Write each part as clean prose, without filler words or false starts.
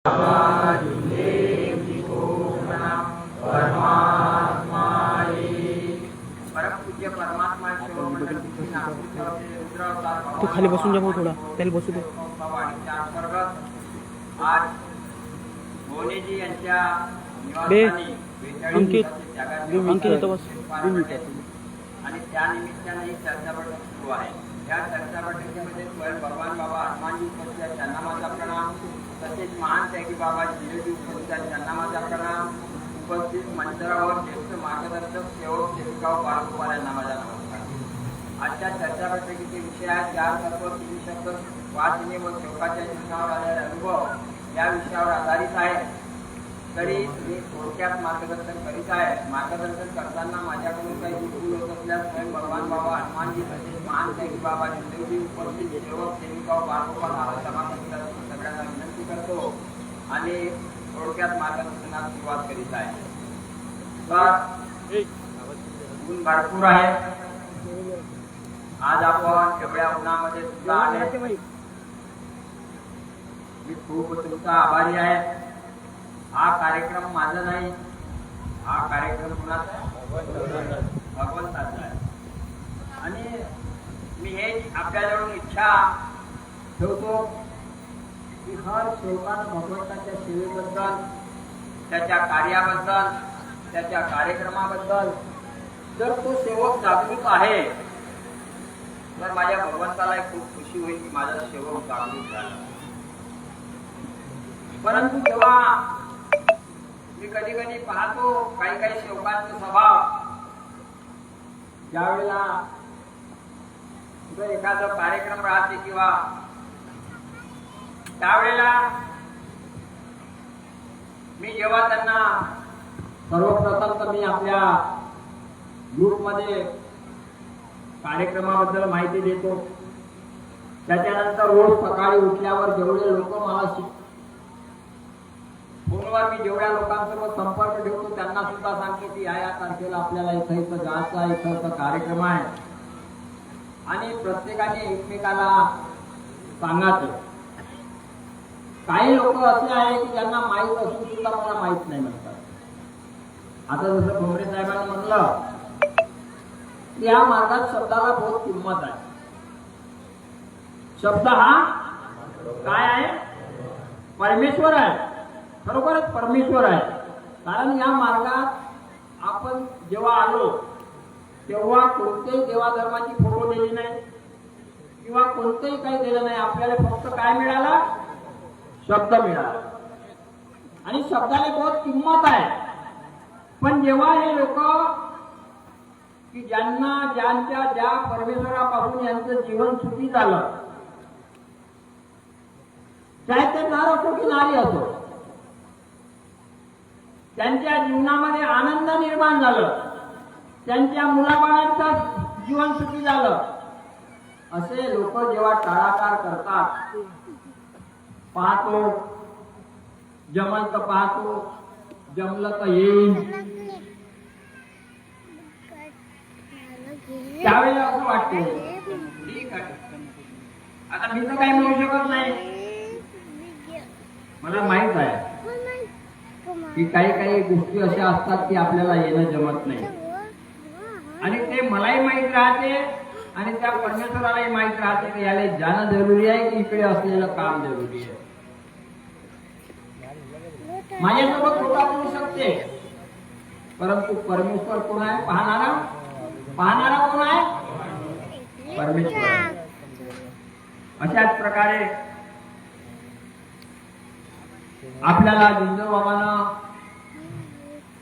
तू खाली बसून जा भाऊ, थोडा त्याला बसू दे. आज भोनेजी यांच्या बे निवासस्थानी अंकित येतो बस. आणि त्या निमित्ताने ही चर्चा बैठक सुरू आहे. या चर्चा बैठकीमध्ये स्वयं भगवान बाबा हनुमानजी उपस्थित आहेत, त्यांना माझा प्रणाम. तसेच महान त्यागी बाबा जिलेबी उपस्थित आहेत, त्यांना माझा प्रणाम. उपस्थित मंचावर ज्येष्ठ मार्गदर्शक सेवक सेविका पारंपरा यांना माझा नमस्कार. आजच्या चर्चा बैठकीचे विषय आहेत चार तत्व, तीन शब्द, वाचने व सेवकाच्या जीवनावर आलेला अनुभव या विषयावर आधारित आहे. तरी मी थोडक्यात मार्गदर्शन करीत आहे. मार्गदर्शन करताना माझ्याकडून काही चूक होत असल्यास स्वयं भगवान बाबा हनुमानजी तसेच महान त्यागी बाबा जिलेबी उपस्थित सेवक सेविका पारंपरा क्षमा सगळ्यांना विनंती करतो आणि थोडक्यात मार्गदर्शनात सुरुवात करीत आहे. ऊन भरपूर आहे. आज आपण एवढ्या उन्हामध्ये सुद्धा आले. मी खूप तुमचा आभारी आहे. हा कार्यक्रम माझा नाही, हा कार्यक्रम कुणाचा आहे? भगवंताचा आहे. आणि मी हे आपल्याजवळून इच्छा ठेवतो की हर सेवकानं भगवंताच्या सेवेबद्दल, त्याच्या कार्याबद्दल, त्याच्या कार्यक्रमाबद्दल जर तो सेवक जागृत आहे तर माझ्या भगवंताला खूप खुशी होईल की माझा सेवक जागृत झाला. परंतु जेव्हा मी कधी कधी पाहतो काही काही सेवकांचा स्वभाव, ज्यावेळेला जर एखादा कार्यक्रम राहते किंवा त्यावेळेला मी जेव्हा त्यांना सर्वप्रथम तर मी आपल्या ग्रुपमध्ये कार्यक्रमाबद्दल माहिती देतो. त्याच्यानंतर रोज सकाळी उठल्यावर जेवढे लोक मला फोनवर मी जेवढ्या लोकांसोबत संपर्क ठेवतो त्यांना सुद्धा सांगतो की या तारखेला आपल्याला इथं इथं जायचं आहे, इथं कार्यक्रम आहे. आणि प्रत्येकाने एकमेकाला सांगायचं. काही लोक असे आहे की ज्यांना माहीत असून सुद्धा मला माहित नाही म्हणतात. आता जसं भोमरे साहेबांनी म्हणलं की या मार्गात शब्दाला बहुत किंमत आहे. शब्द हा काय आहे? परमेश्वर आहे. खरोखरच परमेश्वर आहे. कारण या मार्गात आपण जेव्हा आलो तेव्हा कोणत्याही देवाधर्माची फोटो दिली नाही किंवा कोणतेही काही दिलं नाही. आपल्याला फक्त काय मिळाला? शब्द मिळाला. आणि शब्दाला बहुत किंमत आहे. पण जेव्हा हे लोक की ज्या परमेश्वरापासून यांचं जीवन सुखी झालं, चाहे ते नर असो की नारी असो, त्यांच्या जीवनामध्ये आनंद निर्माण झालं, त्यांच्या मुलाबाळांचं जीवन सुखी झालं, असे लोक जेव्हा टाळाटाळ करतात, पाहतो जमल तर पाहतो, जमलं तर येईल, त्यावेळेला असं वाटते ठीक आहे आता मी तर काही म्हणू शकत नाही. मला माहित आहे की काही काही गोष्टी अशा असतात की आपल्याला येणं जमत नाही. आणि ते मलाही माहित राहते आणि त्या परमेश्वरालाही माहित राहते की याला जाणं जरुरी आहे की इकडे असलेलं काम जरुरी आहे. माझ्यासोबत खोटा बोलू शकते, परंतु परमेश्वर कोण आहे? पाहणारा कोण आहे? परमेश्वर. अशाच प्रकारे आपल्याला जिंजर बाबांना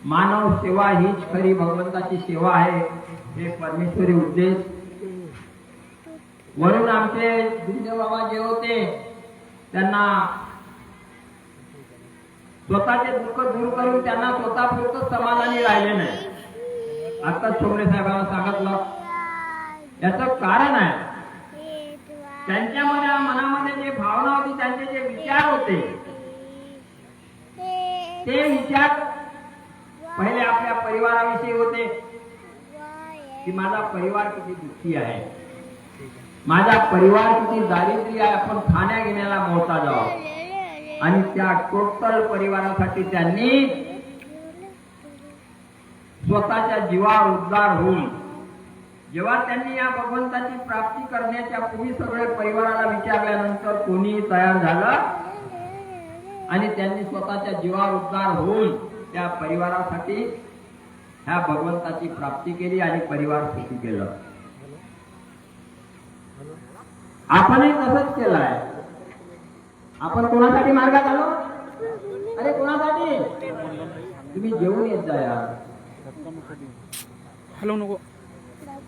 मानव सेवा हीच खरी भगवंताची सेवा आहे, हे परमेश्वरी उद्देश. म्हणून आमचे जिंजर बाबा जे होते त्यांना स्वतःचे दुःख दूर करून त्यांना स्वतःपुरतं समाधानी राहिले नाही. आता छोमरे साहेबांना सांगितलं याचं कारण आहे त्यांच्यामध्ये मनामध्ये जे भावना होती, त्यांचे जे विचार होते, ते विचार पहिले आपल्या परिवाराविषयी होते की माझा परिवार किती दुःखी आहे, माझा परिवार किती दारिद्र्य आहे, आपण खाण्या घेण्याला मोहताज आहोत. आणि त्या टोटल परिवारासाठी त्यांनी स्वतःच्या जीवावर उद्धार होऊन जेव्हा त्यांनी या भगवंताची प्राप्ती करण्याच्या पूर्वी सगळे परिवाराला विचारल्यानंतर कोणी तयार झालं आणि त्यांनी स्वतःच्या जीवावर उद्धार होऊन त्या परिवारासाठी ह्या भगवंताची प्राप्ती केली आणि परिवार सुखी केलं. आपणही तसंच केलं आहे. आपण कोणासाठी मार्गात आलो? अरे कोणासाठी? तुम्ही जेवून येत जा यार. हॅलो नको.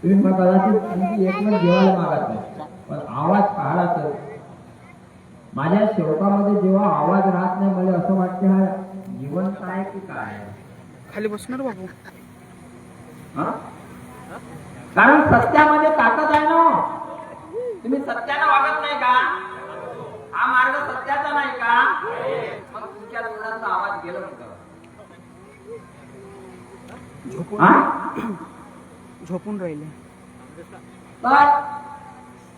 तुम्ही मग कदाचित तुमची एक वेळ जेवायला मागत नाही, पण आवाज काढला तर माझ्या शेवकामध्ये जेव्हा आवाज राहत नाही मला असं वाटतं हा जिवंत आहे की काय? खाली बसणार बाबू. कारण सत्यामध्ये ताकद आहे ना. तुम्ही सत्यानं वागत नाही का? हा मार्ग सत्याचा नाही का? मग तुमच्या तोंडाचा आवाज गेला कुठं? झोपून राहिले. तर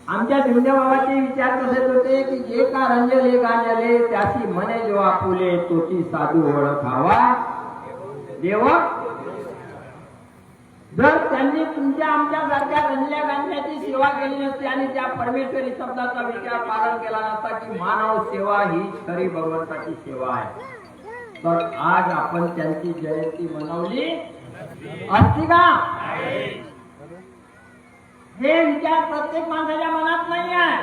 आमच्या शिंदे बाबाचे विचार कसे होते की जे का रंजले गांजले त्याची मने जेव्हा फुले तोची साधू ओळखावा देव. जर त्यांनी तुमच्या आमच्या सारख्या रंजल्या गांजल्याची सेवा केली नसती आणि त्या परमेश्वरी शब्दाचा विचार पालन केला नसता की मानव सेवा ही खरी भगवंताची सेवा आहे, तर आज आपण त्यांची जयंती मनवली असती का? हे विचार प्रत्येक माणसाच्या मनात नाही आहे.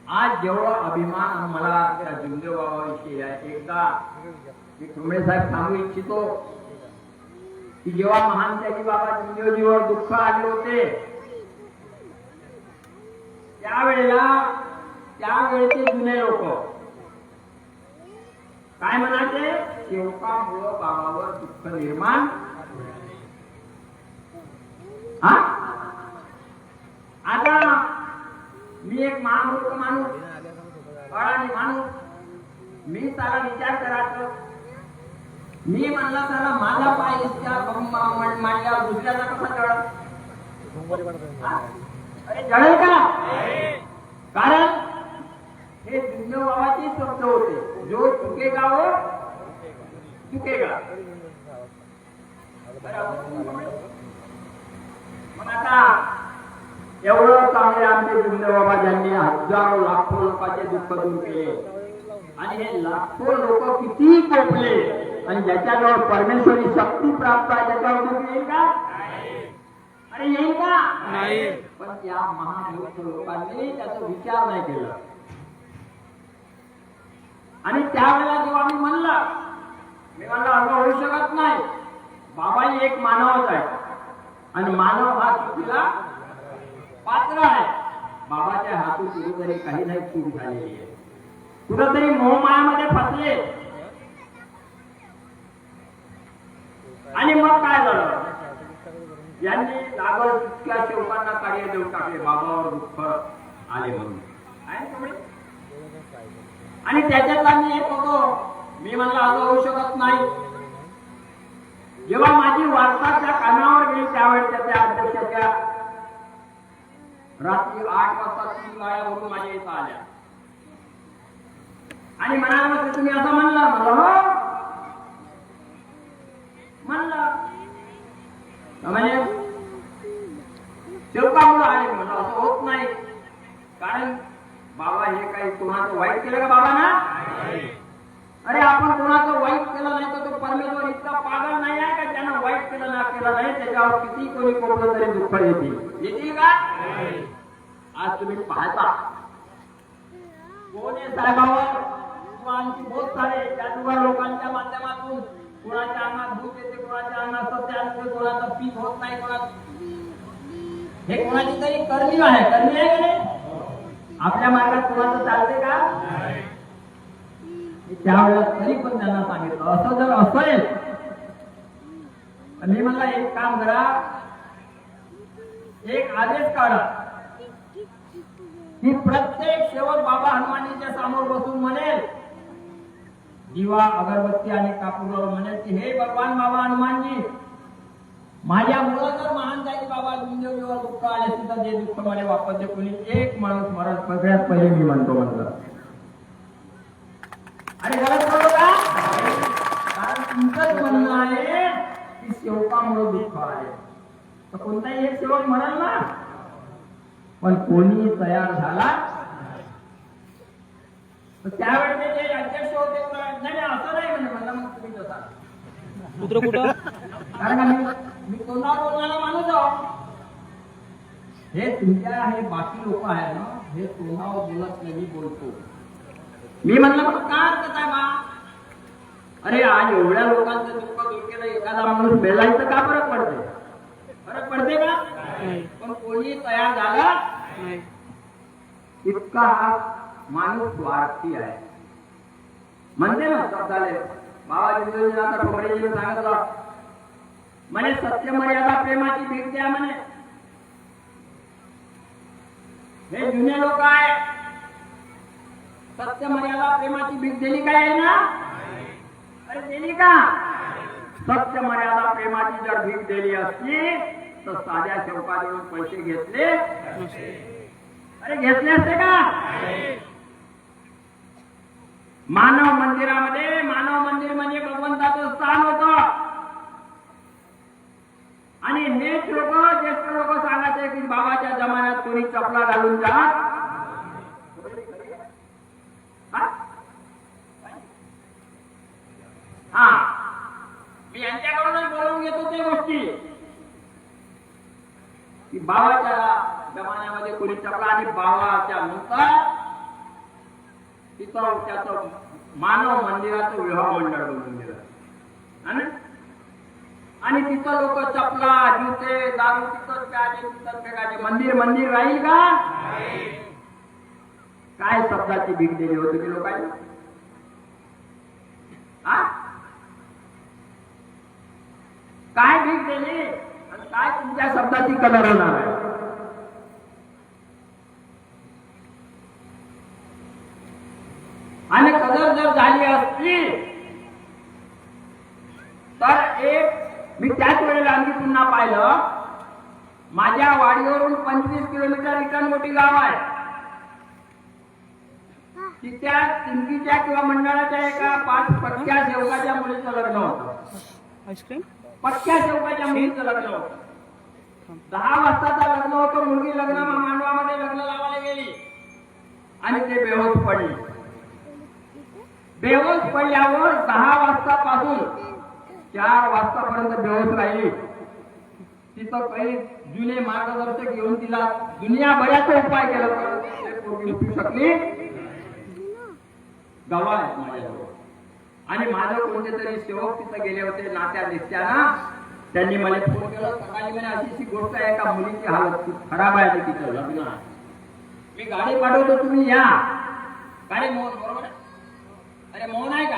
आज जेवढा अभिमान मला त्या जिंदेव बाबाविषयी आहे, एकदा मी ठोंबळे साहेब सांगू इच्छितो की जेव्हा महान त्यागी बाबा जिंदेवजीवर दुःख आले होते त्यावेळेचे जुने लोक काय म्हणायचे? सेवकामुळं बाबावर दुःख निर्माण. आता मी एक महामूर्ख माणूस, अडाणी माणूस, मी त्याला विचार करायचो. मी म्हणला त्याला माझा पाय मांडल्यावर दुसऱ्याचा कसा जळत? अरे जळेल का? कारण हे जिंदेव बाबाचे शब्द होते, जो चुकेगा वो चुकेगा. मग आता एवढं चांगले आमचे जिंदेव बाबा ज्यांनी हजारो लाखो लोकांचे दुःख दूर केले आणि हे लाखो लोक किती कोपले आणि ज्याच्याजवळ परमेश्वरी शक्ती प्राप्त आहे त्याच्यावर दुःख येईल का? अरे येईल का? नाही. पण त्या महामूर्ख लोकांनी त्याचा विचार नाही केला. आणि त्यावेळेला जेव्हा मी म्हणलं असं होऊ शकत नाही, बाबा एक मानवच आहे आणि मानव हा चुकीला पात्र आहे. बाबाच्या हातून कुठेतरी काही नाही चूक झालेली आहे, कुठेतरी मोहमायामध्ये फसले. आणि मग काय झालं? यांनी लागल तितक्या शेवकांना कार्य देऊन टाकले, बाबावर दुःख आले म्हणून. आणि त्याच्यातला मी एक होतो. मी म्हणलं असं होऊ शकत नाही. जेव्हा माझी वार्ता त्या कानावर गेली त्यावेळेस त्याच्या अध्यक्षाच्या रात्री 8 वाजता 3 गाड्या भरून माझ्या इथं आल्या आणि म्हणाले तुम्ही असं म्हणलं? म्हणलं हो म्हणलं. म्हणजे शेवकामुळे आले. म्हणलं असं होत नाही, कारण बाबा हे काही कोणाचं वाईट केलं का बाबा ना? अरे आपण कोणाचं वाईट केलं नाही तर तो परमेश्वर इतका पागल नाही आहे का ज्यानं वाईट केलं नाही त्याच्यावर किती कोणी कोणतं तरी दुःख येतील का? आज तुम्ही पाहता कोणी साहेबावर किंवा आणखी बहुत सारे जादूगार लोकांच्या माध्यमातून कोणाच्या अंगात भूत येते, कोणाच्या अंगात सत्य असते, कोणाचं पीक होत नाही, हे कोणाची तरी करणी आहे. करणी आहे का नाही? आपल्या मार्गात कोणाचं चालते का? त्यावेळेला तरी पण त्यांना सांगितलं असं जर असेल मी म्हणला एक काम करा, एक आदेश काढा की प्रत्येक सेवक बाबा हनुमानजीच्या समोर बसून म्हणेल, दिवा अगरबत्ती आणि कापूरवर म्हणेल की हे भगवान बाबा हनुमानजी, माझ्यामुळं जर महान जाई बाबा जिंदेवजीवर दुःख आले असते तर जे दुःख मला वापस दे. कोणी एक माणूस मरण सगळ्यात पहिले मी म्हणतो म्हणलं आणि गलत बोललो का? कारण तुमचंच म्हणणं आहे की सेवकामुळे दुःख आहे. तर कोणताही एक सेवक म्हणाल ना, पण कोणी तयार झाला तर त्यावेळेस ते जे अध्यक्ष होते नाही असं नाही म्हणजे म्हणलं मग तुम्ही जसा कुत्र कुठं कारण का मी तोंडावर बोलणारा माणूस आहो. हे तुमच्या हे बाकी लोक आहे ना, हे तोंडावर बोलत नाही, मी बोलतो. मी म्हणलं मग का अर्थ आहे बा? अरे आज एवढ्या लोकांचं दुःख दूर केलं, एखादा माणूस मेलायचं का फरक पडते? फरक पडते का? पण कोणी तयार झाला इतका हा माणूस स्वार्थी आहे. म्हणते ना शब्दाले बाबाजी सांगितलं म्हणे सत्य मर्यादा प्रेमाची भीक द्या म्हणे. हे जुने लोक आहे. सत्य मर्यादा प्रेमाची भीक दिली काय आहे ना? अरे दिली का? सत्य मर्यादा प्रेमाची जर भीक दिली असती तर साध्या सेवकाजवळून पैसे घेतले अरे घेतले असते का? मानव मंदिरामध्ये, मानव मंदिर म्हणजे भगवंताचं स्थान होतं. आणि हेच लोक, ज्येष्ठ लोक सांगायचे की बाबाच्या जमान्यात कोणी चपला घालून जा. हा मी यांच्याकडूनच बोलवून घेतो ते गोष्टी की बाबाच्या जमान्यामध्ये कोणी चपला, आणि बाबाच्या नंतर तिथं त्याचं मानव मंदिराचं विवाह मंडळ बनवून दिलं. आणि तिथं लोक चपला, जुते, दारू तिथंच प्यायचे, तिथंच फेकायचे. मंदिर मंदिर राहील का? काय शब्दाची भीक दिली होती की लोकांनी? काय भीक दिली आणि काय तुमच्या शब्दाची कदर होणार आहे? आणि कदर जर झाली असती तर मी त्याच वेळेला आणखी पुन्हा पाहिलं, माझ्या वाडीवरून 25 किलोमीटर इटनमोठी गाव आहे. तिच्या चिंकीच्या किंवा मंडळाच्या एका 5 पक्क्या सेवकाच्या मुलीचं लग्न होतं. आईस्क्रीम पक्क्या सेवकाच्या मुलीचं लग्न होतं. 10 वाजताचं लग्न होतं. मुलगी लग्न मांडवामध्ये लग्न लावायला गेली आणि ते बेहोश पडली. बेहोश पडल्यावर 10 वाजतापासून 4 वाजतापर्यंत बेहोश राहिली. तिथं काही जुने मार्गदर्शक घेऊन तिला दुनिया बऱ्याच उपाय केला, उठू शकली. गवा आहे माझ्याजवळ. आणि माझं कोणते तरी सेवक तिथं गेले होते नात्या नित्याना. त्यांनी मला फोन केला सकाळी, म्हणे अशी गोष्ट आहे का, मुलीची हालत खूप खराब आहे तिथं लग्न. मी गाडी पाठवतो, तुम्ही या. काय मोहन बरोबर आहे? अरे मोहन आहे का?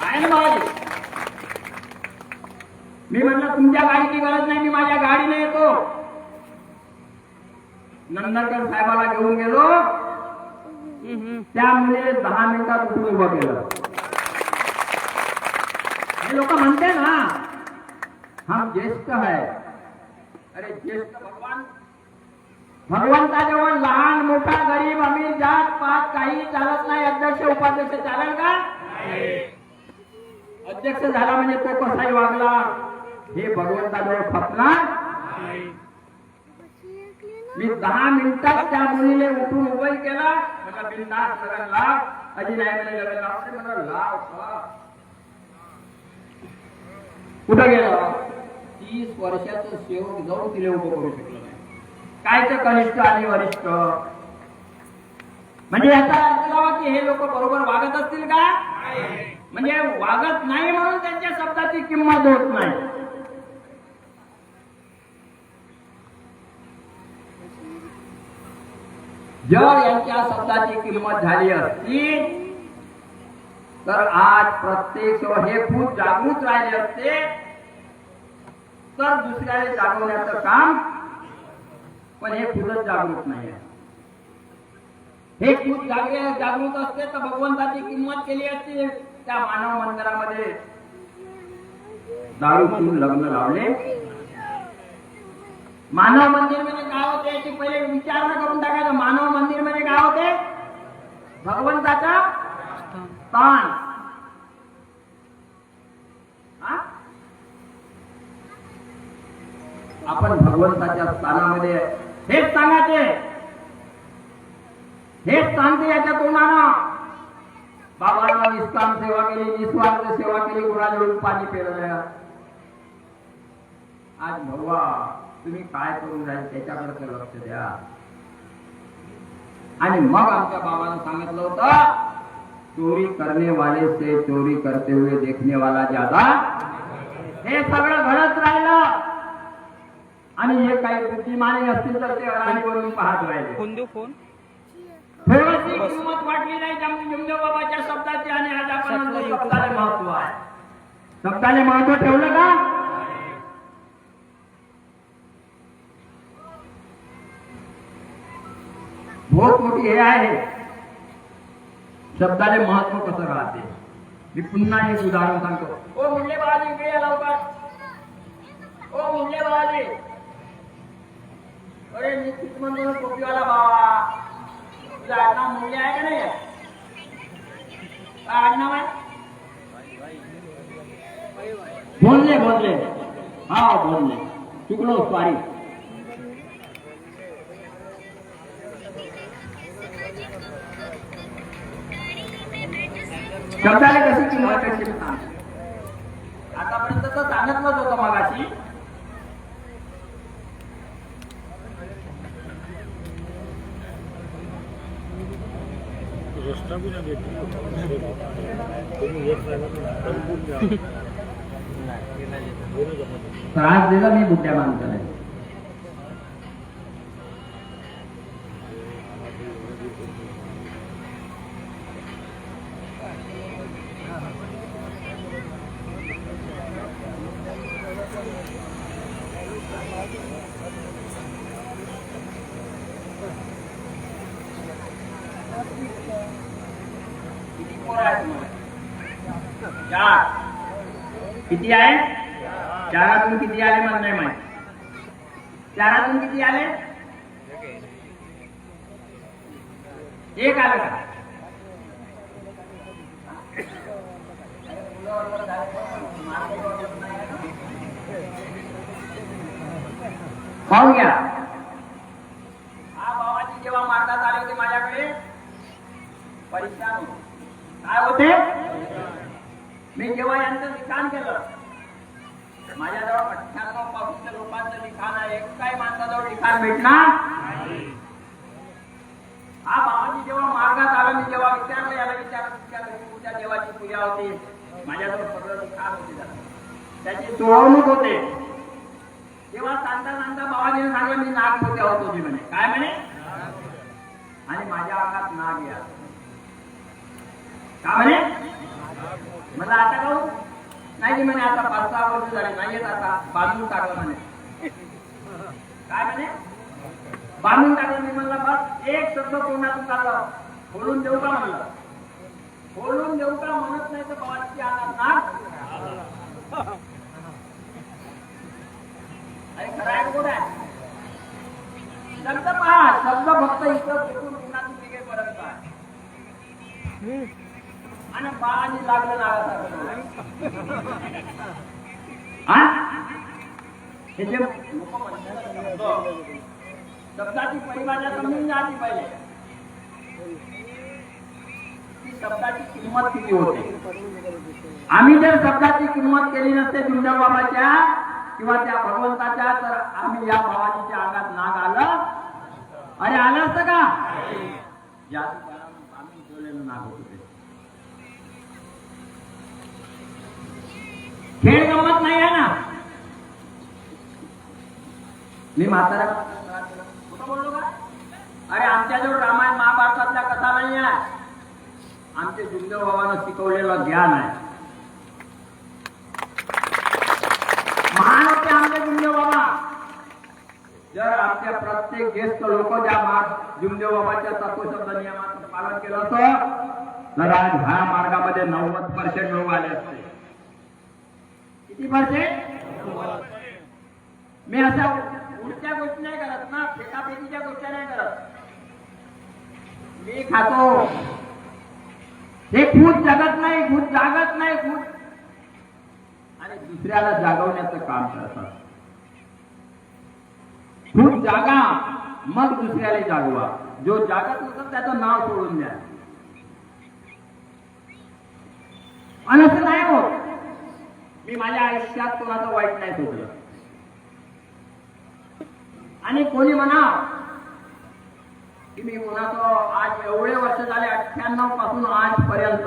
आहे ना बाबाजी? मी म्हटलं तुमच्या गाडीची गरज नाही, मी माझ्या गाडीने येतो. नंदनकर साहेबाला घेऊन गेलो. त्यामुळे 10 मिनिटात उठून उभं केलं. हे लोक म्हणते ना हम ज्येष्ठ है. अरे ज्येष्ठ भगवंताजवळ लहान मोठा गरीब अमीर जात पात काही चालत नाही. अध्यक्ष उपाध्यक्ष चालेल का? अध्यक्ष झाला म्हणजे तो कसाही वागला हे भगवंताजवळ खपणार. मी 10 मिनिटात त्या मुलीने उठून उभं केला. मला बिनधास्त लग्न लाव. अजी नाही म्हणे लग्न लाव. मला लाव. कुठं गेलं? 30 वर्षाचं सेवक जाऊन तिला उभं करू शकलं नाही. कायचं कनिष्ठ आणि वरिष्ठ म्हणजे याचा अर्थ लावा की हे लोक बरोबर वागत असतील का? म्हणजे वागत नाही म्हणून त्यांच्या शब्दाची किंमत होत नाही. जर यांच्या शब्दाची किंमत झाली असती तर आज प्रत्येक हे खूप जागृत राहिले असते. तर दुसऱ्याला जागवण्याचं काम, पण हे खूपच जागृत नाही आहे. हे खूप जागृत असते तर भगवंताची किंमत केली असती. त्या मानव मंदिरामध्ये दारू पिऊन लग्न लावले. मानव मंदिर म्हणजे काय होते याची पहिले विचारणा करून टाकायचं. मानव मंदिर म्हणजे काय होते? भगवंताचा स्थान. हा? आपण भगवंताच्या स्थानामध्ये हेच सांगायचे, हेच सांगते याच्या तोंडानं. बाबांना निष्काम सेवा केली, निस्वार्थ सेवा केली, गुणाजवळून पाणी पेरलं. आज भगवा तुम्ही काय करून राहील त्याच्याकडे लक्ष द्या. आणि मग आमच्या बाबांना सांगितलं होतं, चोरी करने वाले से चोरी करते हुए देखने वाला ज्यादा. हे सगळं घडत राहिलं आणि हे काही बुद्धिमानी असतील तर ते अडाणीवरून पाहत राहिले. फोन देऊ फोन. थोडीशी किंमत वाटली नाही जमदेव बाबाच्या शब्दाची आणि आज आपण शब्दाला महत्व आहे. शब्दाला महत्व ठेवलं का? बहुत मोठी हे आहे शब्दाले महत्व कसं राहते. मी पुन्हा एक उदाहरण सांगतो. ओ मुंडे बाबाजी इकडे या लवकर. ओ मुंडे बाबाजी. अरे निश्चित म्हणतो टोपीवाला बाबा. तुझं आडनाव मुंडे आहे का नाही? काय आडनाव आहे? बोलले हा बोलले चुकलो सॉरी. शब्दाला कशी किंमत कशी सांग. आतापर्यंत तर सांगितलंच होतं मगाशी. त्रास दिला मी बुद्ध्या माणसाला. किती आहे? चारातून किती आले मला नाही माहिती. चारातून किती आले? एक आलं का? पाहून घ्या. हा बाबाजी जेव्हा मार्गात आले होते माझ्याकडे परेशान होते. काय होते? मी जेव्हा यांचं लिखाण केलं, माझ्याजवळ 98% लोकांचं लिखाण आहे. एक काही माणसाजवळ लिखाण भेटणार. हा बाबाजी जेव्हा मार्गात आला, मी जेव्हा विचारलं याला विचारलं तुमच्या देवाची पूजा होती. माझ्याजवळ सगळं लिखाण होते, त्याची सोडवणूक होते. तेव्हा सांगता बाबाजीने सांगलं मी नागपोते होतो म्हणे. काय म्हणे? आणि माझ्या अंगात नाग या. का म्हणे? मला आता काहून नाही म्हणे. आता 5-6 वर्ष झाले नाही येत. आता बांधून टाकलं म्हणे. काय म्हणे? बांधून टाकलं. मी म्हणलं बस एक शब्द कोणातून काढलं. खोलून देऊ का म्हणलं. खोलून देऊ का म्हणत नाही तर बाबाची अंगात नाग. अरे खरं आहे कोण आहे? शब्द पहा. शब्द फक्त इथं फेकून कोणातून तिघे पर्यंत आहे. आणि पाणी लागलं नागासारखं. हे जे लोक म्हणतात शब्दाची परिभाषा समजून जाती पाहिजे. ती शब्दाची किंमत किती होते. आम्ही जर शब्दाची किंमत केली नसते तुमच्या बाबाच्या किंवा त्या भगवंताच्या, तर आम्ही या बाबाजीच्या अंगात नाग आलं. अरे आलं असतं का? आम्ही जोडलेलं नाग होतो. खेळ गमत नाही आहे ना. मी म्हातारा कुठं बोललो का? अरे आमच्याजवळ रामायण महाभारतातल्या कथा नाही आहे. आमचे जुमदेव बाबांना शिकवलेलं ज्ञान आहे. महान होते आमचे जुमदेव बाबा. जर आमच्या प्रत्येक ज्येष्ठ लोक ज्या जुमदेव बाबाच्या तत्वशब्द नियमाचं पालन केलं असतं तर आज ह्या मार्गामध्ये 90% लोक आले असते. किती पर्सेंट? मी अशा उलट्या गोष्टी नाही करत ना, फेकाफेकीच्या गोष्टी नाही करत. मी खातो हे खुद जगत नाही, खुद जागत नाही, खुद आणि दुसऱ्याला जागवण्याचं काम करतात. खुद जागा, मग दुसऱ्याला जागवा. जो जागत नसत त्याचं नाव सोडून द्या. आणि असं नाही होत. मी माझ्या आयुष्यात कोणाचं वाईट नाही सोडलं. आणि कोणी म्हणा की मी कोणाचं आज एवढे वर्ष झाले 98 पासून आजपर्यंत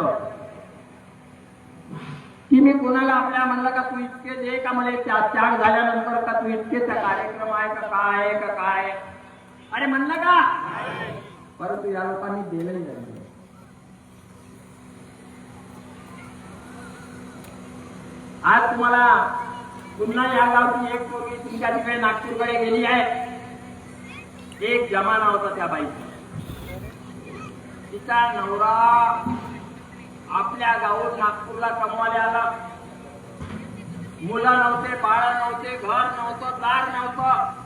की मी कोणाला आपल्या म्हणलं का तू इतके दे का मला त्याग झाल्यानंतर का तू इतके त्या कार्यक्रम आहे का काय का काय अरे म्हणलं का. परंतु या लोकांनी दिलंही नाही. आज तुम्हाला पुन्हा या गावची एक पोरगी तुमच्या तिकडे नागपूरकडे गेली आहे. एक जमाना होता त्या बाईचा. तिचा नवरा आपल्या गावात नागपूरला कमवायला आला. मुलं नव्हते, बाळ नव्हते, घर नव्हतं, दार नव्हतं.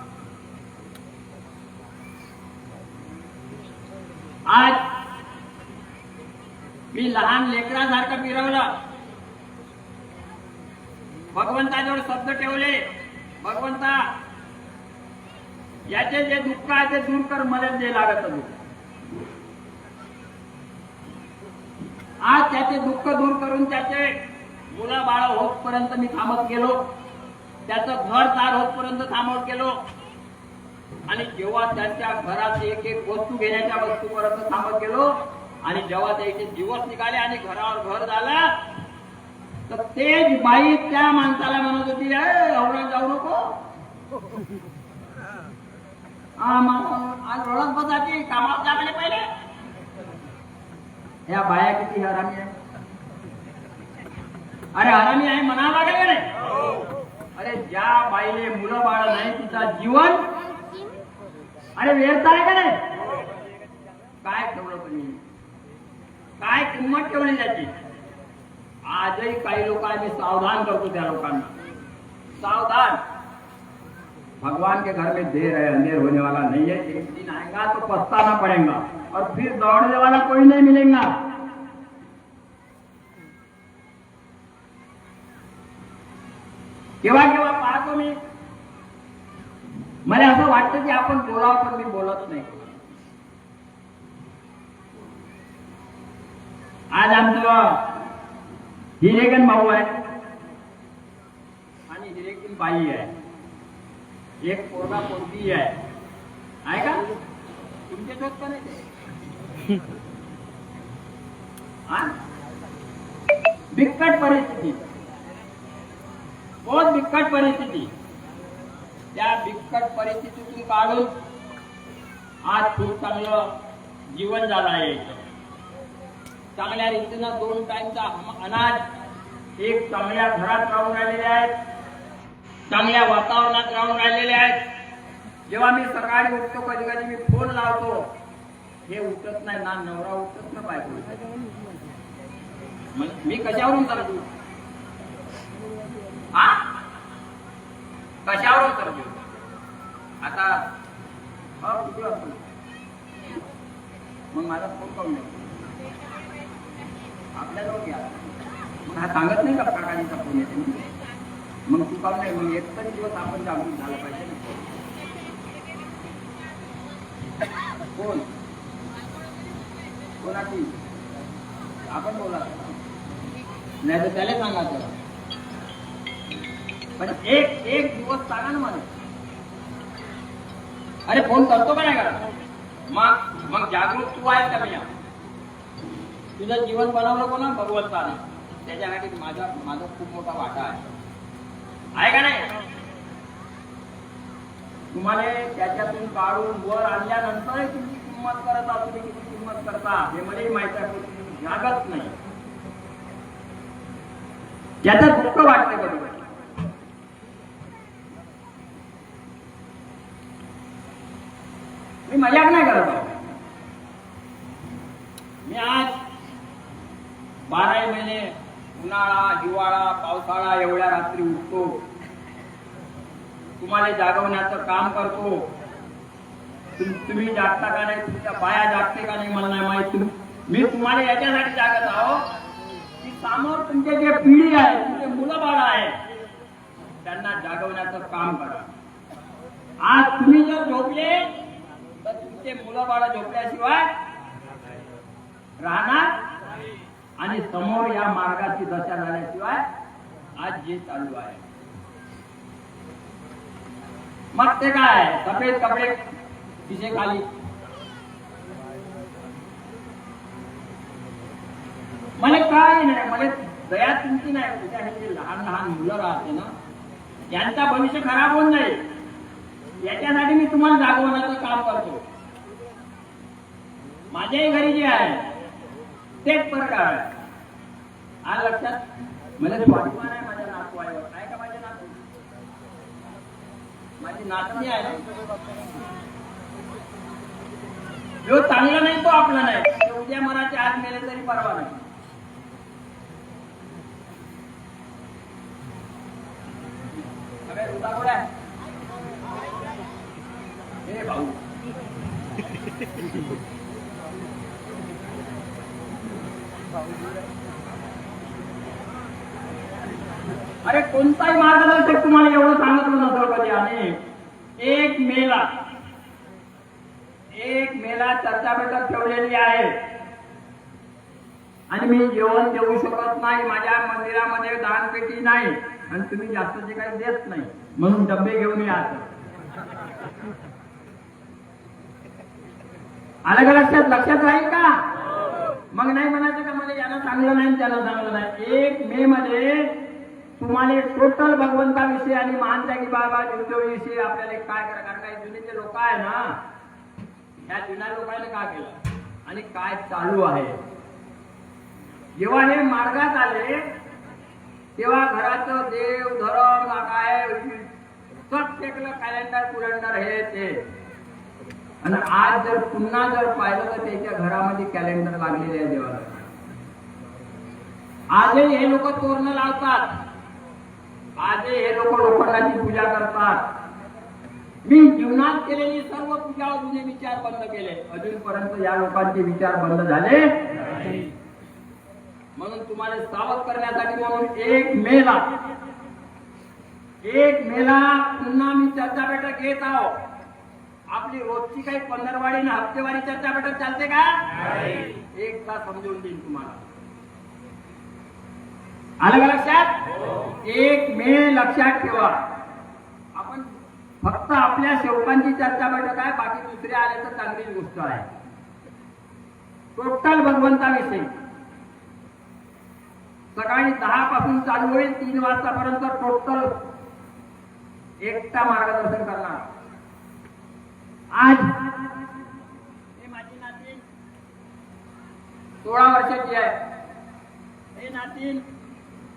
आज मी लहान लेकरासारखं फिरवलं. भगवंताजवळ शब्द ठेवले, भगवंता याचे जे दुःख आहे ते दूर कर, मला जे लागत दुःख. आज त्याचे दुःख दूर करून त्याचे मुलं बाळ होतपर्यंत मी थांबत गेलो. त्याचं घर चाल होतपर्यंत थांबत गेलो. आणि जेव्हा त्यांच्या घरात एक एक वस्तू घेण्याच्या वस्तूपर्यंत थांबत गेलो आणि जेव्हा त्याचे दिवस निघाले आणि घरावर घर झालं तर तेच बाई त्या माणसाला म्हणत होती, एवढं जाऊ नको, आज रडत बसायची, कामात जागले पहिले. या बाया किती हरामी आहे. अरे हरामी आहे म्हणावं लागेल का नाही. अरे ज्या बाईले मुलं बाळ नाही तिचा जीवन अरे व्यर्थ आहे का नाही. काय ठेवलं तुम्ही, काय किंमत ठेवली त्याची. आजही काही लोक आम्ही सावधान करतो त्या लोकांना, सावधान. भगवान के घर में देर है, अंधेर होने वाला नहीं है. एक दिन आएगा तो पछताना पड़ेगा और फिर दौड़ने वाला कोई नहीं मिलेगा. केव्हा केव्हा पाहतो मी, मला असं वाटतं की आपण बोलावं पण मी बोलत नाही. आज आमचं हिरेगन भाऊ आहे आणि हिरेगन बाई आहे. एक पोरगा पोरगी आहे का तुमचे शोध पण आहे. बिकट परिस्थिती, बहुत बिकट परिस्थिती. त्या बिकट परिस्थितीतून काढून आज खूप चांगलं जीवन झालं आहे. चांगल्या रीतीनं 2 टाइमचा अनाज, एक चांगल्या घरात राहून राहिलेले आहेत, चांगल्या वातावरणात राहून राहिलेले आहेत. जेव्हा मी सकाळी उठतो कधी कधी मी फोन लावतो, हे उठत नाही ना, नवरा उठत ना, बायको उठत. मी कशावरून करतो, कशावरून करतो. आता मग माझा फोन काढून नाही आपल्याजवळ घ्या. मग हा सांगत नाही का काकाजीचा फोन येते, मग तू काढून नाही. मग एक तरी दिवस आपण जागरूक झाला पाहिजे ना. कोण कोणाची आपण बोला नाही तर त्याला सांगा. पण एक दिवस सांगा ना मला. अरे फोन करतो का नाही करा. मग जागरूक तू आहेस का. मी तुझं जीवन बनवलं कोणा, भगवंताने. त्याच्यासाठी माझा खूप मोठा वाटा आहे का नाही. तुम्हाला त्याच्यातून काढून वर आणल्यानंतर तुम्ही किंमत करता, तुम्ही किती किंमत करता हे मलाही माहित आहे. तुम्ही जागत नाही, ज्याचं दुःख वाटतं कधी. मी मजाक नाही करत आहोत. मी आज 12 महिने उन्हाळा, हिवाळा, पावसाळा एवढ्या रात्री उठतो, तुम्हाला जागवण्याचं काम करतो. तुम्ही जागता का नाही, तुमच्या बाया जागते का नाही मला नाही माहित. मी तुम्हाला याच्यासाठी सांगत आहो की समोर तुमचे जे पिढी आहे, तुमचे मुलं बाळ आहेत, त्यांना जागवण्याचं काम करा. आज तुम्ही जर झोपले तर तुमचे मुलं बाळ झोपल्याशिवाय राहणार आणि समोर या मार्गाची दशा झाल्याशिवाय आज जे चालू आहे मग ते काय सफेद कपडे खिसे खाली. मला काय नाही, मला दया तुमची नाही. तुझ्या हे लहान लहान मुलं राहते ना, यांचा भविष्य खराब होऊन जाईल याच्यासाठी मी तुम्हाला जागवण्याचं काम करतो. माझ्याही घरी जे आहे तेच प्रकार आहे. हा लक्षात मला स्वाभिमान आहे माझ्या नातवाईवर. आहे का माझ्या नातू? माझी नातनी आहे ना. जो चांगला नाही तो आपला नाही. तो उद्या मनाचे आज मेले तरी परवा नाही. हे भाऊ अरे कोणताही मार्गदर्शक तुम्हाला एवढं सांगितलं नसेल कधी. आणि एक मेला चर्चा बैठक ठेवलेली आहे आणि मी जेवण देऊ शकत नाही. माझ्या मंदिरामध्ये दानपेटी नाही आणि तुम्ही जास्तचे काही देत नाही म्हणून डबे घेऊन या. आलं का लक्षात राहील का? मग नाही म्हणायचं का मला याला चांगलं नाही त्याला चांगलं नाही. 1 मे मध्ये तुम्हाला टोटल भगवंताविषयी आणि महानत्यागी बाबा ज्योतिविषयी आपल्याला काय करा. कारण काही जुने जे लोक आहे ना, त्या जुन्या लोकांनी काय केलं आणि काय चालू आहे. जेव्हा हे मार्गात आले तेव्हा घराचं देव धर्म काय सब टेकलं, कॅलेंडर हे ते. आणि आज जर पुन्हा जर पाहिलं तर त्याच्या घरामध्ये कॅलेंडर लागलेले आहे देवाला. आजही हे लोक तोरणं लावतात, आजही हे लोक लोखंडाची पूजा करतात. मी जीवनात केलेली सर्व पूजा जुने विचार बंद केले. अजूनपर्यंत या लोकांचे विचार बंद झाले. म्हणून तुम्हाला सावध करण्यासाठी म्हणून 1 मेला पुन्हा मी चर्चा बैठक घेत आहो. आपली रोजची काही 15वारी आणि हप्तेवारी चर्चा बैठक चालते का? एकदा समजून देईन तुम्हाला. आलं का लक्षात? 1 मे लक्षात ठेवा. आपण फक्त आपल्या सेवकांची चर्चा बैठक आहे, बाकी दुसरे आले तर चांगलीच गोष्ट आहे. टोटल भगवंताविषयी सकाळी 10 पासून चालू होईल, 3 वाजतापर्यंत टोटल एकटा मार्गदर्शन करणार. आज हे माझी नातीन 16 वर्षाची आहे. हे नातीन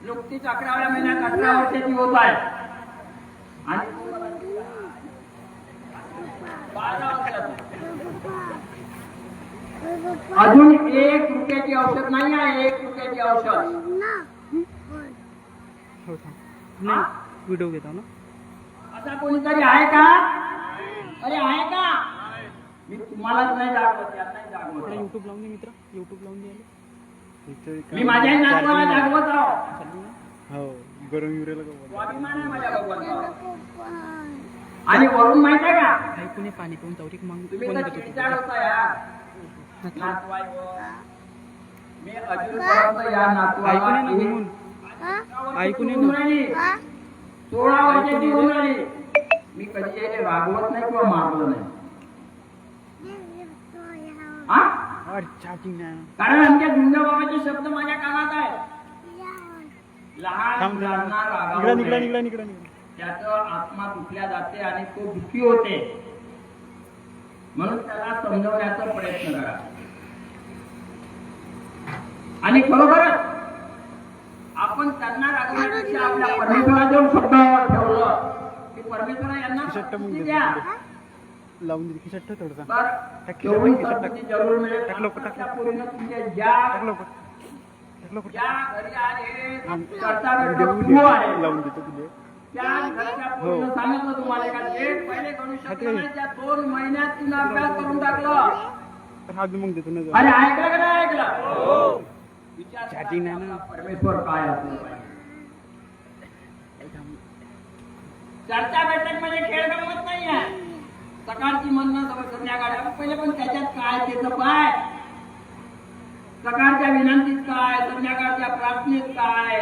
नुकतीच 11व्या महिन्यात 18 वर्षाची होत आहे. आणि 12 वर्षाची. अजून 1 रुपयाची औषध नाही आहे. 1 रुपयाची औषध व्हिडिओ घेतो ना. असा कोणीतरी आहे का? अरे आहे का? मी तुम्हालाच नाही जागवत, यांनाही जागवत. युट्यूब लावून दे मित्र, युट्यूब लावून दे. मी माझ्या नातवाला जागवत आहो. हो गरम युरेला स्वाभिमान आहे माझ्या भगवंतावर. आणि वरून माहित आहे का? ऐकून पाणी पिऊन चौरीक मग तुम्ही तर चिडचाड होता यार नातवाईवर. मी अजूनपर्यंत या नातवाला ऐकून 16 वर्षाची होऊन राहिली. मी कधी यायला रागवत नाही किंवा मारलं नाही. कारण आमच्या झुंजा बाबाचे शब्द माझ्या कानात आहेत. लहान मुलांना रागावणे त्याचं आत्मा तुटल्या जाते आणि तो दुःखी होते. म्हणून त्याला समजवण्याचा प्रयत्न करा. आणि खरोखरच आपण त्यांना रागवण्यापेक्षा आपल्या परमेश्वराच्या शब्दावर ठेवलं की परमेश्वरा यांना शक्ती द्या. लावून दिली खिशात ठेव थोडंसं. जरूर मिळेल. तुमच्या ज्या घरी आहे चर्चा बैठक सुरू आहे लावून देतो तुझे. त्या घरच्या पूर्ण सांगितलं तुम्हाला का जे पहिले गणू शकले 2 महिन्यात तिनं अभ्यास करून टाकलं. हा मग देतो ना अरे ऐकलं का नाही ऐकलं? विचार Chatting आहे ना. परमेश्वर काय असलं पाहिजे. चर्चा बैठक मध्ये खेळ गमत नाही आहे. सकाळची म्हणणं संध्याकाळी पहिले पण त्याच्यात काय त्याचं काय, सकाळच्या विनंतीत काय, संध्याकाळच्या प्रार्थनेत काय,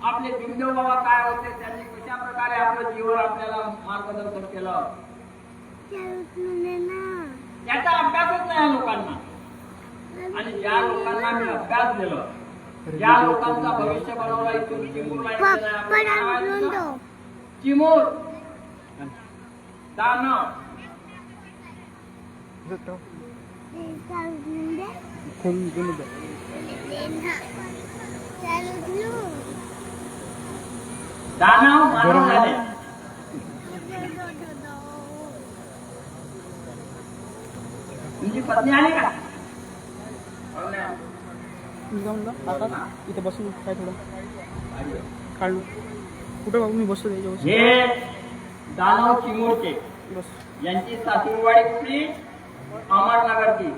आपले बिंदू बाबा काय होते, त्यांनी कशा प्रकारे आपलं जीवन आपल्याला मार्गदर्शन केलं, त्याचा अभ्यासच नाही लोकांना. आणि ज्या लोकांना मी अभ्यास दिला, ज्या लोकांचा भविष्य बनवला, इथून चिमूर दानव दानव मानव झाले. तुमची पत्नी आली का? आता इथे बसून काय थोडं काढू कुठं बाबू मी बसतो त्याच्यावर. हे दानव चिमूरचे बस यांची सासूरवाडी कुठली? अमरनगरची.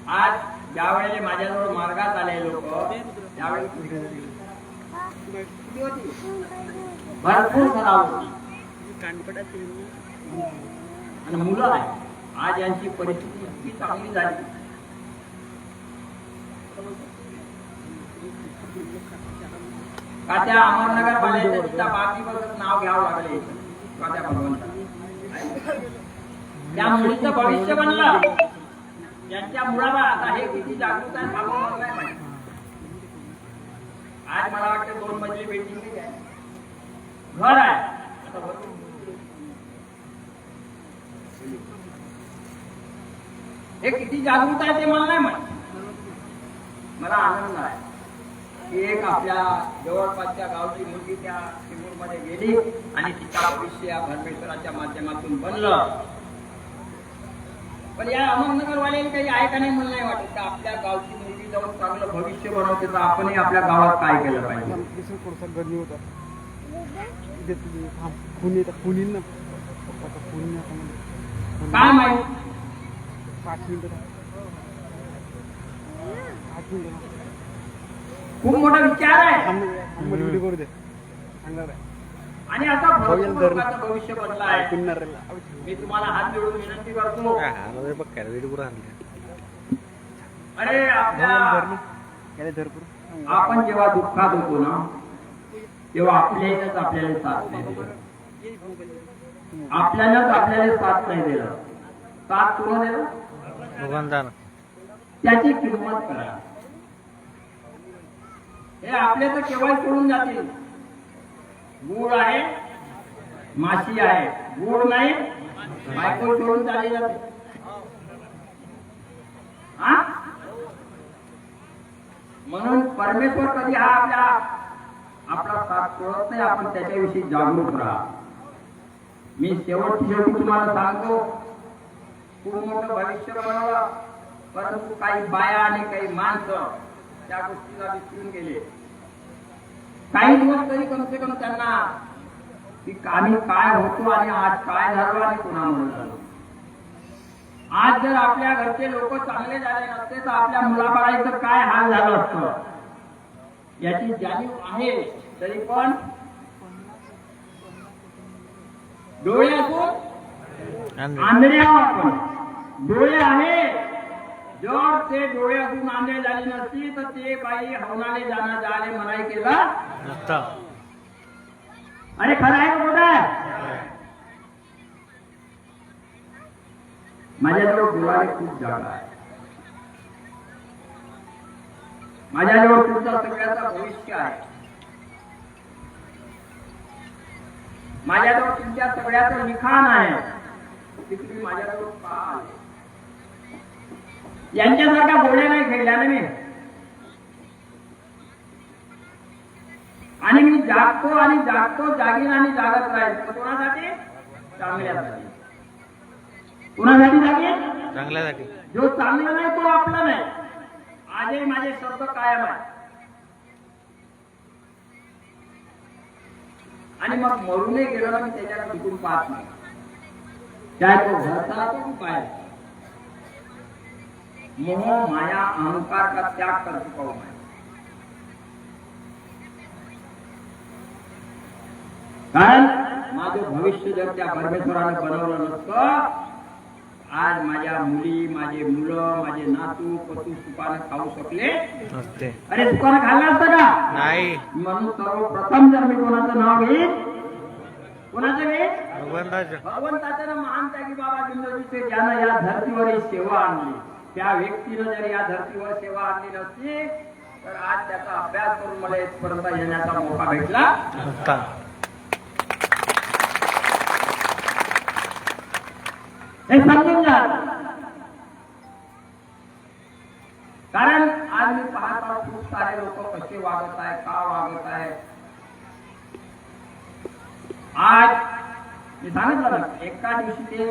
आज ज्या वेळेला माझ्याजवळ मार्गात आले लोक, त्यावेळी भरपूर खराब होती आणि मुलं आहे. आज यांची परिस्थिती इतकी चांगली झाली. का त्या अमरनगर पाण्याच्या तिच्या बाकीबद्दल नाव घ्यावं लागले का त्या भगवंता. त्या मुलीचं भविष्य बनलं. त्यांच्या मुळाला आता हे किती जागृत आहे सांगून नाही माहिती. आज मला वाटतं 2 मजली बिल्डिंग आहे, घर आहे. हे किती जागृत आहे ते मला नाही माहिती. मला आनंद आहे की एक आपल्या जवळपासच्या गावची मुलगी त्या चिमूरमध्ये गेली आणि तिचा भविष्य या परमेश्वराच्या माध्यमातून बनलं. पण या अहमदनगरवाल्याला काही आहे का नाही मला नाही वाटत का आपल्या गावची मुलगी जाऊन चांगलं भविष्य बनवते, तर आपणही आपल्या गावात काय केलं पाहिजे. थोडासा गरमी होता खून येतात, खून येईल ना खून काय माहित 5 मिनिटं 8 मिनिटं खूप मोठा विचार आहे. व्हिडिओ करू दे सांगणार आहे. आणि आता भरपूर लोकांचं भविष्य बनलं आहे. मी तुम्हाला हात जोडून विनंती करतो. अरे आपण जेव्हा दुःखात होतो ना, तेव्हा आपल्यालाच आपल्याला साथ नाही दिलं. आपल्यालाच आपल्याला साथ नाही दिलं. साथ कोण दिलं? भगवंतानं. त्याची किंमत करा. हे आपले तर केव्हा सोडून जातील. गुळ आहे, माशी आहे, गुळ नाही, बायको सोडून चालली जाते. म्हणून परमेश्वर कधी हा आपला साथ सोडत नाही. आपण त्याच्याविषयी जागरूक राहा. मी शेवटी तुम्हाला सांगतो, खूप मोठं भविष्य बनवलं, परंतु काही बाया आणि काही माणसं त्या गोष्टीला विसरून गेले. काही दिवस तरी कमसे कम त्यांना की आम्ही काय होतो आणि आज काय झालं आणि कोणामुळे झालं. आज जर आपल्या घरचे लोक चांगले झाले नसते तर आपल्या मुलाबाळाचं काय हाल झालं असतं याची जाणीव आहे. तरी पण डोळे असून आंधळे आपण, डोळे आहे जर ते डोळे असून आंधळे झाली नसती तर ते बाई हवनाने जाणे म्हणाय केलं. अरे खरं आहे का खोटं आहे? माझ्याजवळ बोलायला खूप जागा आहे. माझ्याजवळ तुमचा सगळ्याचा भविष्य आहे. माझ्याजवळ तुमच्या सगळ्याचं लिखाण आहे. ते तुम्ही माझ्याजवळ पहा. यांच्यासारख्या गोळ्या नाही खेळल्या ना मी. आणि मी जागतो आणि जागतो, जागीन आणि जागत राहील. कोणासाठी? चांगल्यासाठी. कोणासाठी जागीन? चांगल्यासाठी. जो चांगला नाही तो आपला नाही. आजही माझे शब्द कायम आहे. आणि मग मरूनही गेलो ना मी त्याच्याकडे टिकून पाहत नाही. चाहे तो घर था तो भी पाए। मोह माया अहंकार का त्याग कर चुका हूं मैं। कारण माझं भविष्य जर त्या परमेश्वराने बनवलं नसतं, आज माझ्या मुली, माझे मुलं, माझे नातू पशु सुखाने खाऊ शकले नसते. अरे सुखाने खाल्लं असतं का? नाही. म्हणून सर्वप्रथम जर मी कोणाचं नाव घेईन, कोणाचं घेईन? भगवंताचं. भगवंताचं महान त्यागी बाबा जिंदगीचे ज्यानं या धर्तीवर ही सेवा आणली, त्या व्यक्तीनं जर या धर्तीवर सेवा आणली नसती तर आज त्याचा अभ्यास करून मला इथपर्यंत येण्याचा मौका भेटला नसता. हे समजून जा. कारण आज मी पाहता खूप सारे लोक कसे वागत आहे, का वागत आहे. आज मी सांगितलं ना, एका दिवशी ते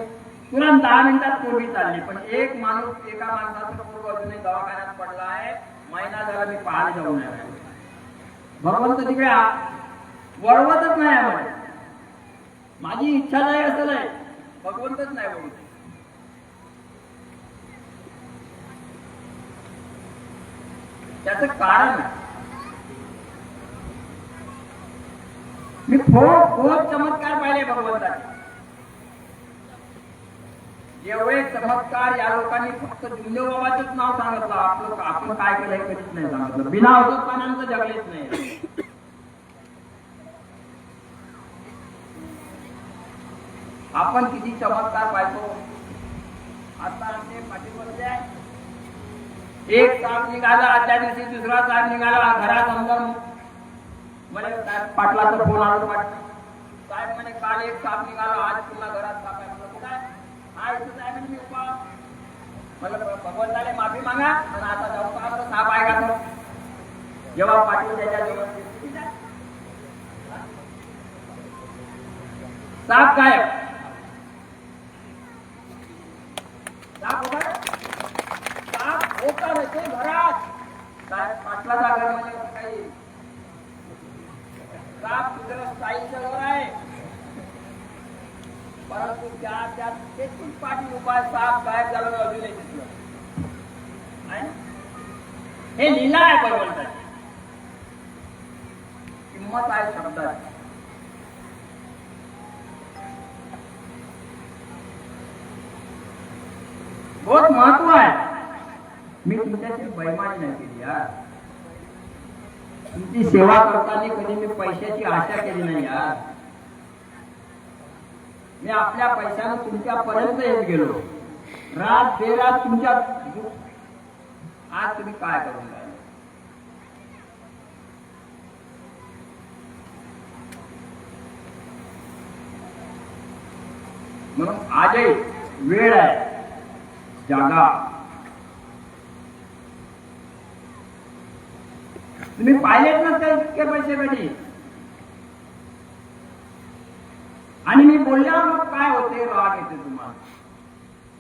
तुरंत 10 मिनिटात पोरगी चालली, पण एक माणूस, एका माणसाचं पोरग अजूनही दवाखान्यात पडला आहे, महिना झाला मी पाहायला जाऊन आहे. भगवंत तिकडे वळवतच नाही आहे. माझी इच्छा नाही असं नाही, भगवंतच नाही बोलत. त्याचं कारण मी खूप चमत्कार पाहिले भगवंताचे. जेवढे चमत्कार या लोकांनी फक्त बाबाचंच नाव सांगितलं, आपण काय केलंय कधीच नाही सांगितलं. बिना औषध पाण्याचं जगलेच नाही. आपण किती चमत्कार पाहतो. आता आमचे पाठीमध्ये एक साप निघाला, आजच्या दिवशी दुसरा साप निघाला. घरात अंदर मला पाटलाचा फोन आला. साहेब म्हणे काल एक साप निघाला, आज पुन्हा घरात साप आहे. हा इथं आहे म्हणजे उपाय. मला भगवंताने माफी मागा आणि आता जाऊ का साप आहे का? जेव्हा पाटील त्याच्या जवळ साप काय साप होता ते घरात. साहेब पाटलाचा घर म्हणजे काही साप तिकडे साईच्या घर आहे, परंतु त्यात तेथून पाठी उपाय साप गायब झाला अजूनही दिसलं. हे लीला आहे भगवंताची. किंमत आहे शब्दाची. बहुत महत्व आहे. मी तुमच्याशी बैमानी नाही केली यार. तुमची सेवा करताना कधी मी पैशाची आशा केली नाही यार. मी आपल्या पैशानं तुमच्यापर्यंत येत गेलो. रात बेरात तुमच्या. आज तुम्ही काय करून राहिले? म्हणून आजही वेळ आहे, जागा. तुम्ही पाहिलेच नसते इतके पैसे कधी. आणि मी बोलल्यावर मग काय होते, राग येते तुम्हाला.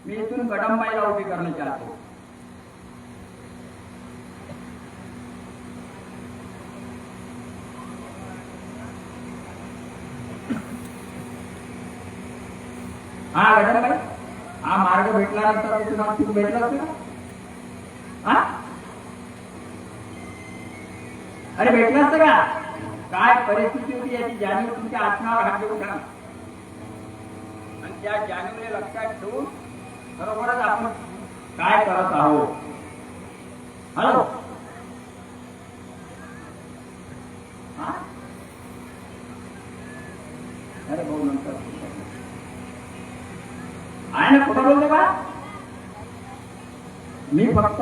मी इथून गडंबाईला उभी करणं चाहतो. हा गडंबाई, हा मार्ग भेटल्यानंतर तुम्हाला सुख भेटलं असतं का? अरे भेटलं असतं का? काय परिस्थिती होती याची जाणीव तुमच्या आत्म्यावर हात देऊन ठेवा. आणि त्या जाणीवले लक्षात ठेवून बरोबरच आपण काय करत आहोत. हॅलो, अरे भाऊ नंतर आहे ना, कुठं बोलतो का? मी फक्त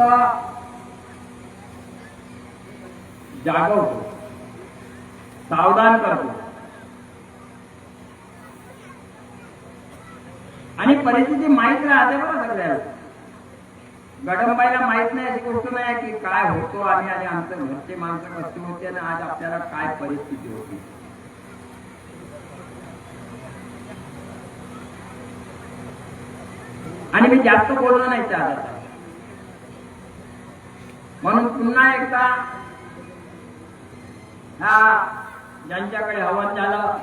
जागवतो, सावधान करतो. आणि परिस्थिती माहित राहते बघा सगळ्याला. गडंबाईला माहित नाही अशी गोष्ट नाही की काय होतो आम्ही आणि आमचं घरचे माणसं कसे होते आणि आज आपल्याला काय परिस्थिती होती. आणि मी जास्त बोलणं नाही चालत. म्हणून पुन्हा एकदा हा ज्यांच्याकडे हवन झालं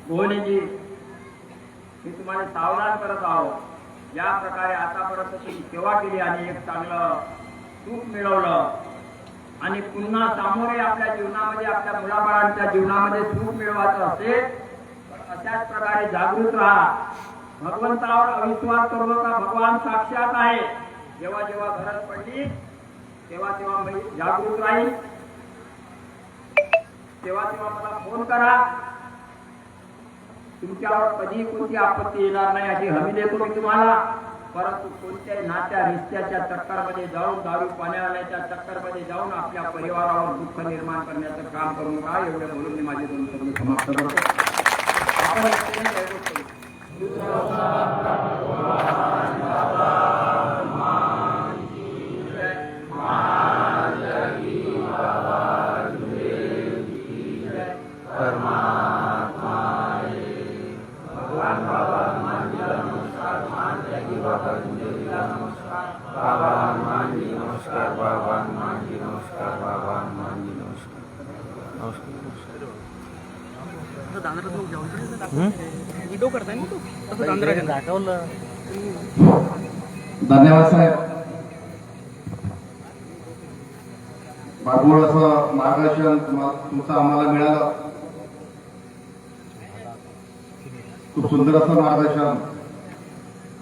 भुवनेजी मी तुम्हाला सावधान करत आहोत. ज्या प्रकारे आतापर्यंत तुम्ही सेवा केली आणि एक चांगलं सुख मिळवलं आणि पुन्हा सामोरे आपल्या जीवनामध्ये आपल्या मुलाबाळांच्या जीवनामध्ये सुख मिळवायचं असेल तर अशाच प्रकारे जागृत राहा. भगवंतावर अविश्वास करू नका. भगवान साक्षात आहे. जेव्हा जेव्हा गरज पडली तेव्हा तेव्हा मी जागृत राहील. तेव्हा तेव्हा मला फोन करा. तुमच्यावर कधी कोणती आपत्ती येणार नाही अशी हमी देतो मी तुम्हाला. परंतु कोणत्याही नात्या रिश्त्याच्या चक्करमध्ये जाऊन दारू पाण्याच्या चक्करमध्ये जाऊन आपल्या परिवारावर दुःख निर्माण करण्याचं काम करू नका. एवढे बोलून मी माझे दोन शब्द समाप्त करतो. आपण एकट्याने जयघोष करू. व्हिडिओ करताय ना तू तसं दांद्रा दाखवलं. धन्यवाद साहेब. भरपूर असं मार्गदर्शन तुमचं आम्हाला मिळालं. खूप सुंदर असं मार्गदर्शन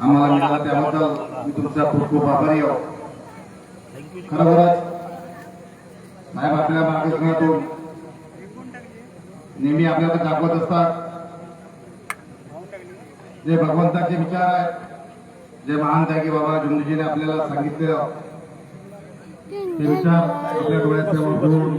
आम्हाला मिळालं. त्याबद्दल मी तुमचा खूप खूप आभारी आहो. खरोखरच साहेब आपल्या मार्गदर्शनातून नेहमी आपल्याला दाखवत असतात जे भगवंताचे विचार आहेत, जे महान त्यागी बाबा जुमजीने आपल्याला सांगितलेलं ते विचार आपल्या डोळ्यासमोर घेऊन